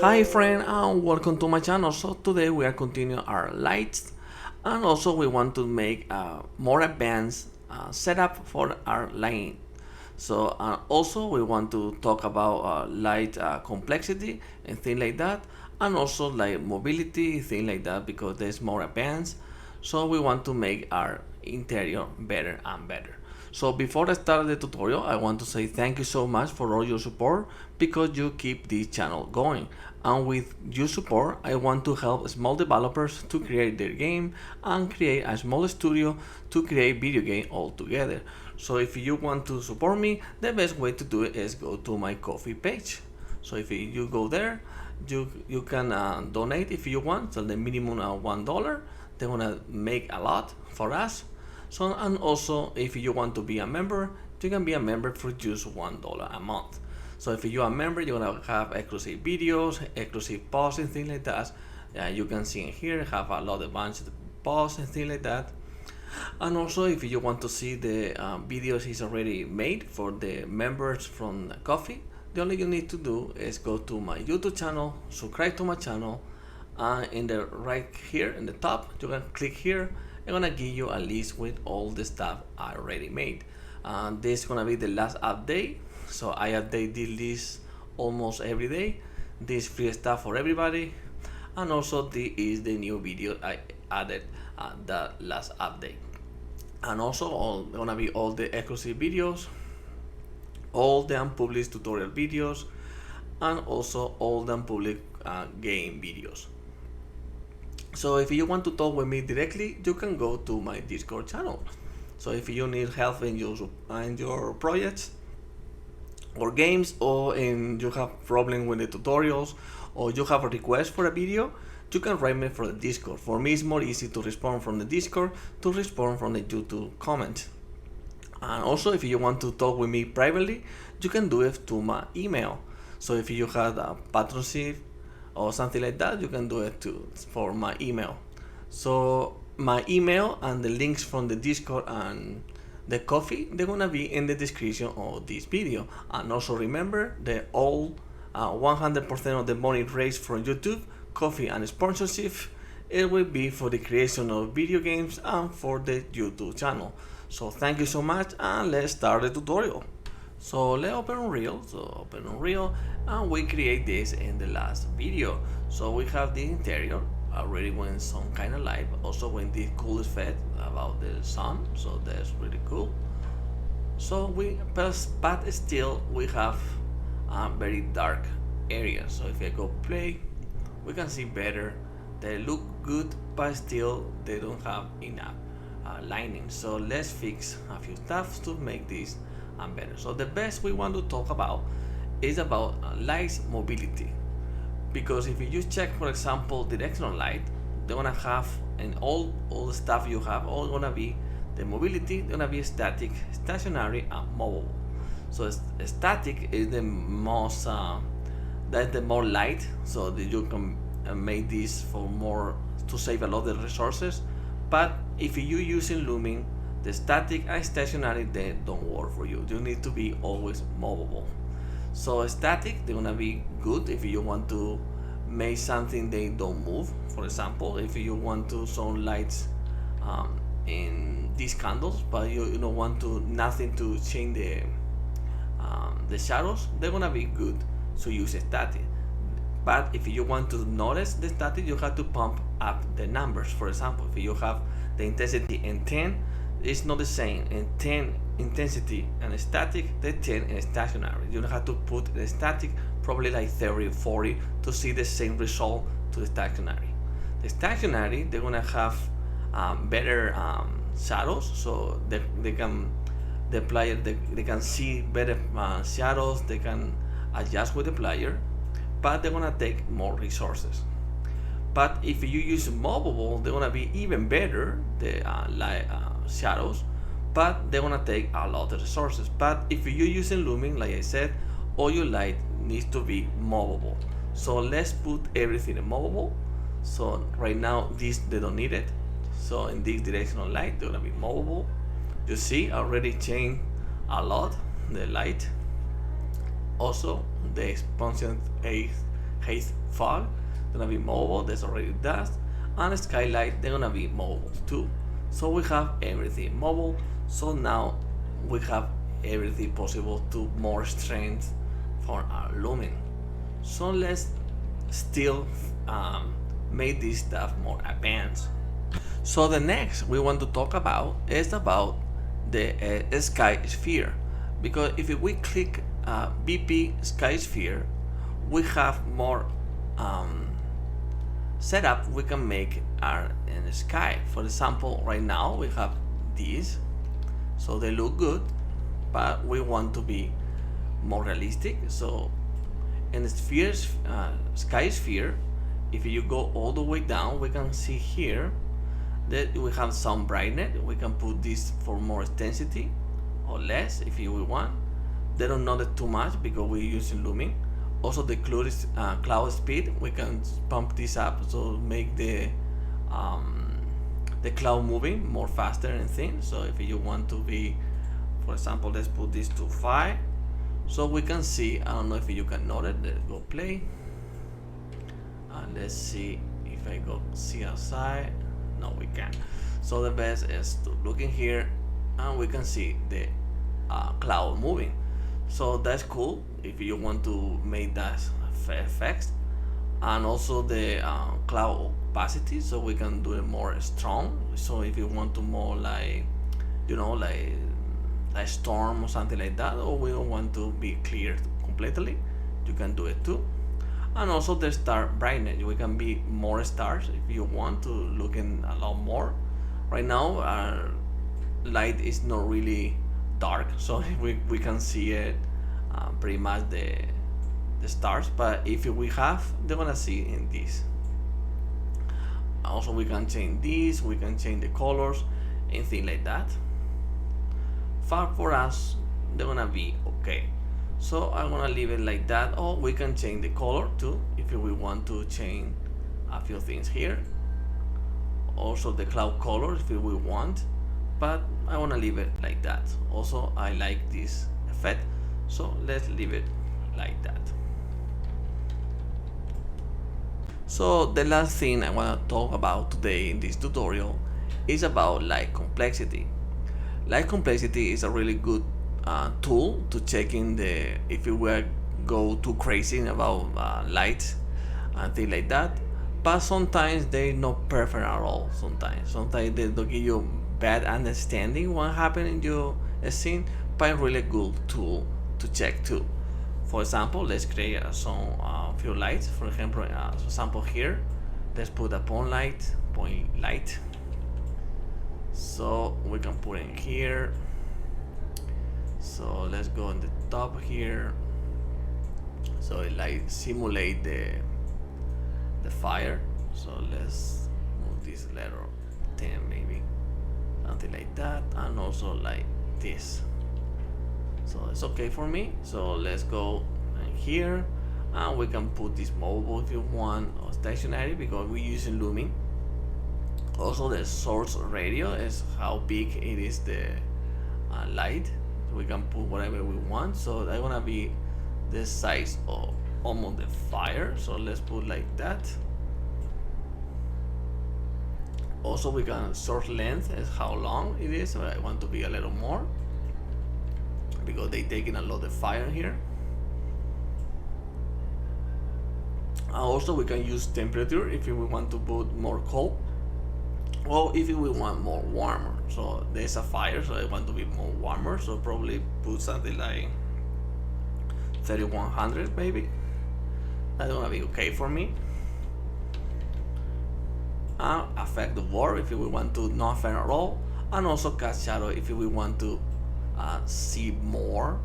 Hi friend and welcome to my channel. So today we are continuing our lights and also we want to make a more advanced setup for our lighting. So also we want to talk about light complexity and things like that, and also like mobility, things like that, because there's more advanced. So we want to make our interior better and better. So before I start the tutorial, I want to say thank you so much for all your support because you keep this channel going. And with your support, I want to help small developers to create their game and create a small studio to create video game all together. So if you want to support me, the best way to do it is go to my Coffee page. So if you go there, you can donate if you want. So the minimum $1. They wanna make a lot for us. So and also if you want to be a member, you can be a member for just $1 a month. So if you're a member, you're gonna have exclusive videos, exclusive posts and things like that. You can see in here, have a lot of bunch of posts and things like that. And also if you want to see the videos is already made for the members from Coffee, the only you need to do is go to my YouTube channel, subscribe to my channel, and in the right here in the top, you can click here. I'm gonna give you a list with all the stuff I already made. This is gonna be the last update, so I update this list almost every day. This free stuff for everybody, and also this is the new video I added the last update. And also gonna be all the exclusive videos, all the unpublished tutorial videos, and also all the unpublished game videos. So if you want to talk with me directly, you can go to my Discord channel. So if you need help in your projects or games, or you have problem with the tutorials, or you have a request for a video, you can write me for the Discord. For me, it's more easy to respond from the Discord to respond from the YouTube comment. And also, if you want to talk with me privately, you can do it to my email. So if you have a partnership or something like that, you can do it too for my email. So my email and the links from the Discord and the Coffee, they're gonna be in the description of this video. And also remember that all 100% of the money raised from YouTube, Coffee and sponsorship, it will be for the creation of video games and for the YouTube channel. So thank you so much, and let's start the tutorial. So let's open Unreal. So open Unreal, and we create this in the last video. So we have the interior already when some kind of light. Also when the cool effect about the sun. So that's really cool. So but still we have a very dark area. So if I go play, we can see better. They look good, but still they don't have enough lighting. So let's fix a few stuff to make this better. So the best we want to talk about is about light mobility, because if you just check, for example, directional light, they're gonna have, and all the stuff you have, all gonna be the mobility. They're gonna be static, stationary, and mobile. So static is the most that's the more light, so that you can make this for more to save a lot of resources. But if you're using Lumen, the static and stationary, they don't work for you. You need to be always movable. So static, they're gonna be good if you want to make something they don't move. For example, if you want to some lights in these candles, but you don't want to nothing to change the shadows, they're gonna be good. So use static. But if you want to notice the static, you have to pump up the numbers. For example, if you have the intensity in 10, it's not the same. In 10 intensity and static, the 10 is stationary. You have to put the static probably like 30 or 40 to see the same result to the stationary. The stationary, they're gonna have better shadows, so they can the player they can see better shadows. They can adjust with the player, but they're gonna take more resources. But if you use movable, they're gonna be even better, the shadows, but they're gonna take a lot of resources. But if you're using Lumen, like I said, all your light needs to be movable. So let's put everything in movable. So right now this they don't need it. So in this directional light, they're gonna be movable. You see, I already changed a lot the light. Also the expansion haze fog, they're gonna be mobile, there's already dust, and skylight, they're gonna be mobile too. So we have everything mobile. So now we have everything possible to more strength for our lumen. So let's still make this stuff more advanced. So the next we want to talk about is about the sky sphere, because if we click BP sky sphere, we have more setup we can make our in the sky. For example, right now we have these, so they look good, but we want to be more realistic. So in the spheres, sky sphere, if you go all the way down, we can see here that we have some brightness. We can put this for more intensity or less if you want. They don't know that too much because we're using lumen. Also the cloud speed, we can pump this up so make the cloud moving more faster and things. So if you want to be, for example, let's put this to 5, so we can see, I don't know if you can note it. Let's go play and let's see if I go see outside. No, we can't. So the best is to look in here and we can see the cloud moving. So that's cool if you want to make that effects. And also the cloud opacity, so we can do it more strong. So if you want to more like, you know, like a storm or something like that, or we don't want to be cleared completely, you can do it too. And also the star brightness, we can be more stars if you want to look in a lot more. Right now our light is not really dark, so we can see it pretty much the stars, but if we have, they're gonna see in this. Also we can change this, we can change the colors, anything like that. For us, they're gonna be okay. So I'm gonna leave it like that, or we can change the color too if we want to change a few things here. Also the cloud color if we want, but I wanna leave it like that. Also I like this effect, so let's leave it like that. So the last thing I want to talk about today in this tutorial is about light complexity. Light complexity is a really good tool to check in if you were go too crazy about light and things like that. But sometimes they're not perfect at all. Sometimes they don't give you bad understanding what happened in your scene, but a really good tool to check too. For example, let's create some few lights. For example, here, let's put a point light. So we can put in here. So let's go on the top here. So it like simulate the fire. So let's move this letter 10 maybe, something like that, and also like this. So it's okay for me. So let's go in here and we can put this mobile if you want, or stationary, because we're using lumen. Also the source radio is how big it is the light. We can put whatever we want. So that's gonna be the size of almost the fire. So let's put like that. Also we can source length is how long it is. So I want to be a little more, because they taking a lot of fire here. Also we can use temperature if we want to put more cold, or if we want more warmer. So there's a fire, so I want to be more warmer, so probably put something like 3100 maybe. That's gonna be okay for me. Affect the world if we want to not affect at all, and also cast shadow if we want to see more,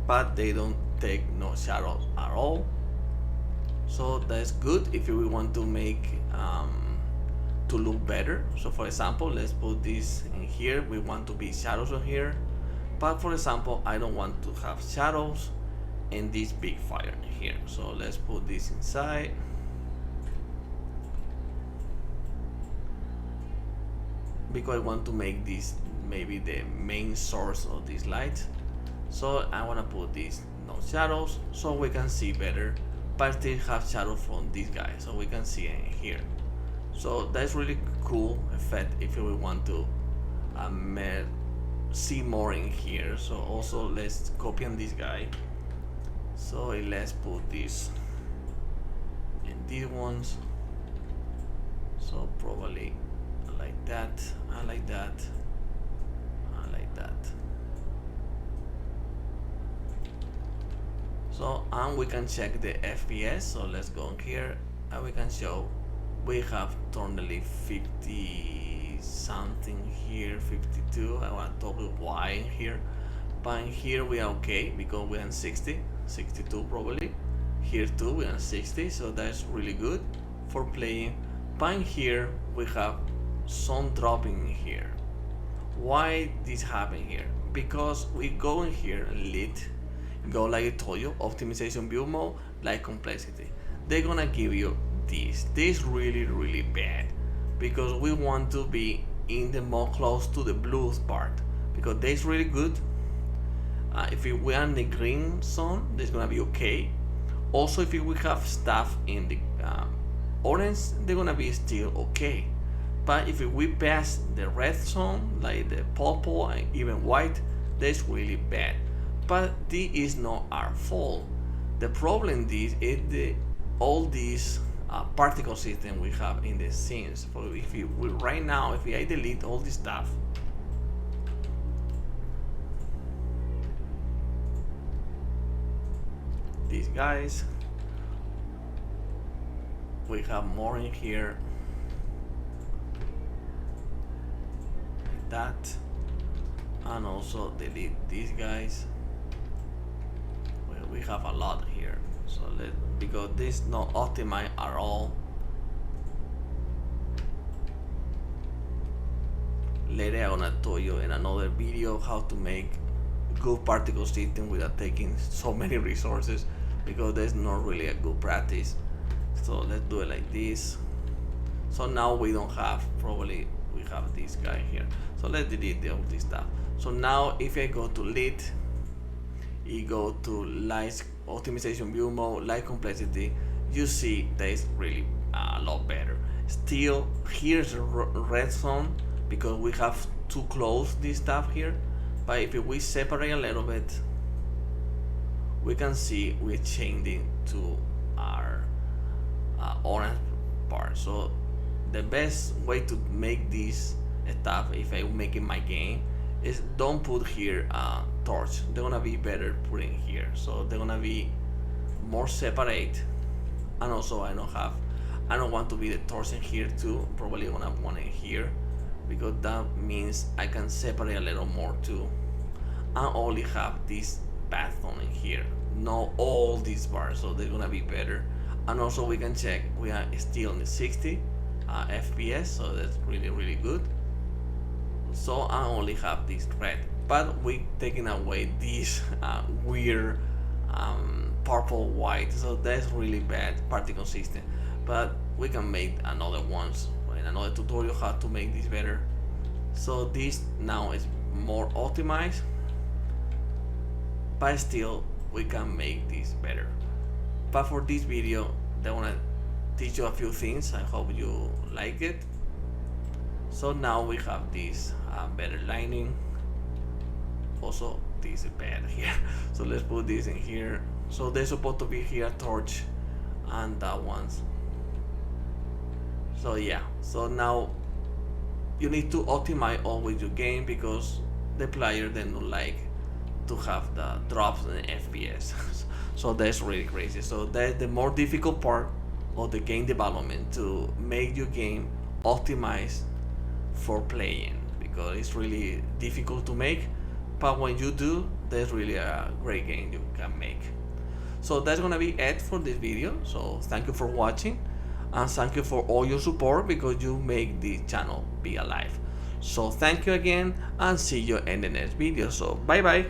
but they don't take no shadows at all. So that's good if we want to make to look better. So for example, let's put this in here. We want to be shadows on here, but for example, I don't want to have shadows in this big fire here. So let's put this inside. Because I want to make this maybe the main source of this light. So I want to put this no shadows so we can see better but still have shadow from this guy, so we can see it here. So that's really cool effect if we want to see more in here. So also let's copy on this guy. So let's put this in these ones. So probably like that, and like that, and like that. So, and we can check the FPS. So let's go here and we can show we have totally 50 something here, 52. I want to toggle Y in here, but in here we are okay because we're on 60, 62 probably. Here too we are on 60, so that's really good for playing. But in here we have some dropping in here. Why this happen here? Because we go in here and lit, go like I told you, optimization view mode, like complexity. They're gonna give you this really bad, because we want to be in the more close to the blue part, because that's really good. If we are in the green zone, that's gonna be okay. Also, if we have stuff in the orange, they're gonna be still okay. But if we pass the red zone, like the purple and even white, that's really bad. But this is not our fault. The problem is all these particle system we have in the scenes. For if right now, if I delete all this stuff, these guys, we have more in here, like that, and also delete these guys. We have a lot here, so because this not optimized at all. Later I'm gonna tell you in another video how to make good particle system without taking so many resources, because that's not really a good practice. So let's do it like this. So now we don't have, probably we have this guy here. So let's delete all this stuff. So now if I go to lit, you go to light optimization view mode, light complexity, you see that is really a lot better. Still, here's the red zone because we have too close this stuff here. But if we separate a little bit, we can see we're changing to our orange part. So the best way to make this stuff, if I make it my game, is don't put here torch. They're gonna be better putting here, so they're gonna be more separate. And also I don't want to be the torch in here too. Probably gonna want it here, because that means I can separate a little more too, and only have this pattern in here, not all these bars, so they're gonna be better. And also we can check we are still in the 60 FPS, so that's really good. So I only have this red, but we taking away this weird purple white, so that's really bad particle system. But we can make another ones in another tutorial how to make this better. So this now is more optimized, but still we can make this better. But for this video, I want to teach you a few things. I hope you like it. So now we have this better lining. Also, this is bad here. So let's put this in here. So they're supposed to be here torch and that ones. So yeah, so now you need to optimize always your game, because the player then don't like to have the drops in FPS. So that's really crazy. So that's the more difficult part of the game development, to make your game optimized for playing, because it's really difficult to make, but when you do, that's really a great game you can make. So that's gonna be it for this video. So thank you for watching, and thank you for all your support, because you make this channel be alive. So thank you again, and see you in the next video. So bye bye.